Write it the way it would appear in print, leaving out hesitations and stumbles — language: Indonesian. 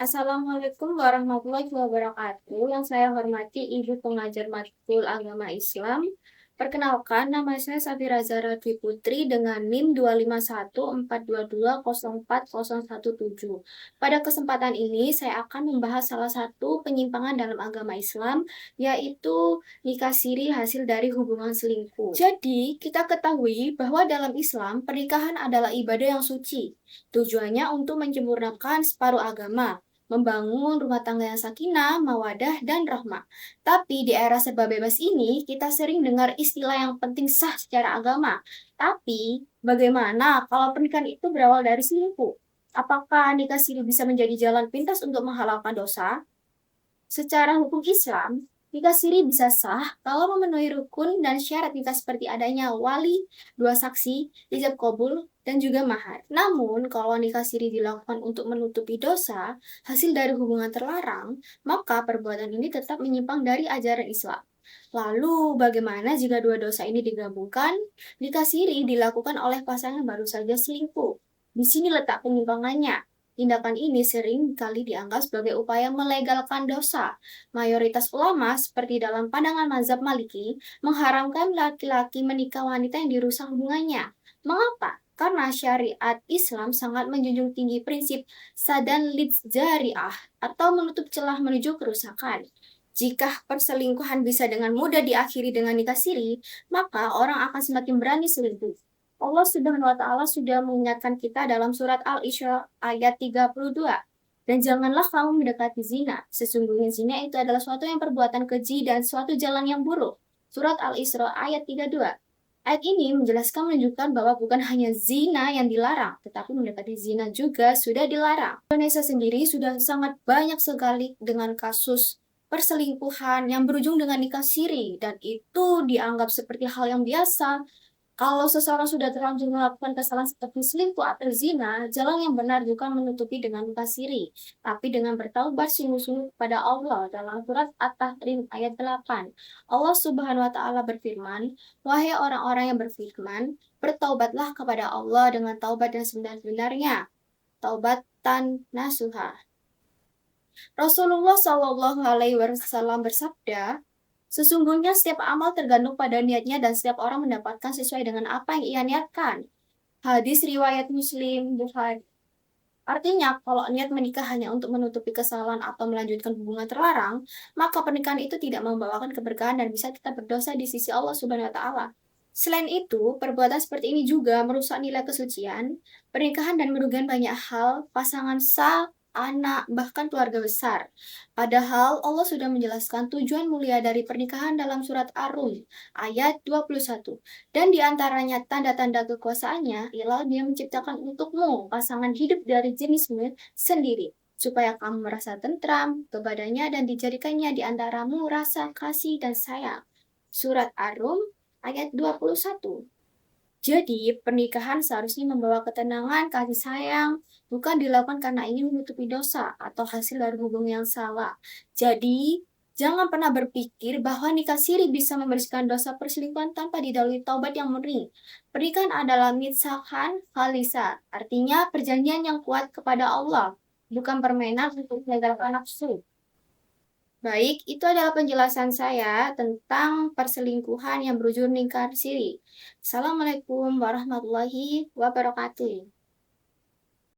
Assalamualaikum warahmatullahi wabarakatuh. Yang saya hormati Ibu Pengajar Matkul Agama Islam. Perkenalkan, nama saya Safira Zahra Dwi Putri dengan NIM 25142204017. Pada kesempatan ini, saya akan membahas salah satu penyimpangan dalam agama Islam, yaitu nikah siri hasil dari hubungan selingkuh. Jadi, kita ketahui bahwa dalam Islam, pernikahan adalah ibadah yang suci. Tujuannya untuk menyempurnakan separuh agama, membangun rumah tangga yang sakinah, mawadah, dan rahmah. Tapi di era serba bebas ini, kita sering dengar istilah yang penting sah secara agama. Tapi, bagaimana kalau pernikahan itu berawal dari selingkuh? Apakah nikah siri bisa menjadi jalan pintas untuk menghalalkan dosa? Secara hukum Islam, nikah siri bisa sah kalau memenuhi rukun dan syarat nikah seperti adanya wali, dua saksi, ijab kabul, dan juga mahar. Namun, kalau nikah siri dilakukan untuk menutupi dosa, hasil dari hubungan terlarang, maka perbuatan ini tetap menyimpang dari ajaran Islam. Lalu, bagaimana jika dua dosa ini digabungkan? Nikah siri dilakukan oleh pasangan baru saja selingkuh. Di sini letak penyimpangannya. Tindakan ini sering kali dianggap sebagai upaya melegalkan dosa. Mayoritas ulama, seperti dalam pandangan mazhab Maliki, mengharamkan laki-laki menikah wanita yang dirusak hubungannya. Mengapa? Karena syariat Islam sangat menjunjung tinggi prinsip sadan lid zari'ah atau menutup celah menuju kerusakan. Jika perselingkuhan bisa dengan mudah diakhiri dengan nikah siri, maka orang akan semakin berani selingkuh. Allah Subhanahu wa taala sudah mengingatkan kita dalam surat Al-Isra ayat 32. Dan janganlah kamu mendekati zina. Sesungguhnya zina itu adalah suatu yang perbuatan keji dan suatu jalan yang buruk. Surat Al-Isra ayat 32. Ayat ini menjelaskan menunjukkan bahwa bukan hanya zina yang dilarang, tetapi mendekati zina juga sudah dilarang. Indonesia sendiri sudah sangat banyak sekali dengan kasus perselingkuhan yang berujung dengan nikah siri, dan itu dianggap seperti hal yang biasa. Kalau seseorang sudah terlanjur melakukan kesalahan seperti selingkuh atau zina, jalan yang benar bukan menutupi dengan nikah siri, tapi dengan bertaubat sungguh-sungguh kepada Allah dalam surat At-Tahrim ayat 8. Allah Subhanahu wa taala berfirman, "Wahai orang-orang yang berfirman, bertaubatlah kepada Allah dengan taubat yang sebenar-benarnya, taubatan nasuha." Rasulullah Shallallahu Alaihi Wasallam bersabda, sesungguhnya setiap amal tergantung pada niatnya dan setiap orang mendapatkan sesuai dengan apa yang ia niatkan. Hadis riwayat Muslim Bukhari. Artinya, kalau niat menikah hanya untuk menutupi kesalahan atau melanjutkan hubungan terlarang, maka pernikahan itu tidak membawakan keberkahan dan bisa tetap berdosa di sisi Allah Subhanahu wa taala. Selain itu, perbuatan seperti ini juga merusak nilai kesucian, pernikahan dan merugikan banyak hal, pasangan sah, anak, bahkan keluarga besar. Padahal Allah sudah menjelaskan tujuan mulia dari pernikahan dalam surat Ar-Rum ayat 21. Dan di antaranya tanda-tanda kekuasaannya ialah Dia menciptakan untukmu pasangan hidup dari jenismu sendiri, supaya kamu merasa tentram kepadanya dan dijadikannya di antaramu rasa kasih dan sayang. Surat Ar-Rum ayat 21. Jadi, pernikahan seharusnya membawa ketenangan, kasih sayang, bukan dilakukan karena ingin menutupi dosa atau hasil dari hubungan yang salah. Jadi, jangan pernah berpikir bahwa nikah siri bisa membersihkan dosa perselingkuhan tanpa didahului taubat yang murni. Pernikahan adalah mitsakan khalisa, artinya perjanjian yang kuat kepada Allah, bukan permainan untuk melegalkan nafsu. Baik, itu adalah penjelasan saya tentang perselingkuhan yang berujung nikah siri. Assalamualaikum warahmatullahi wabarakatuh.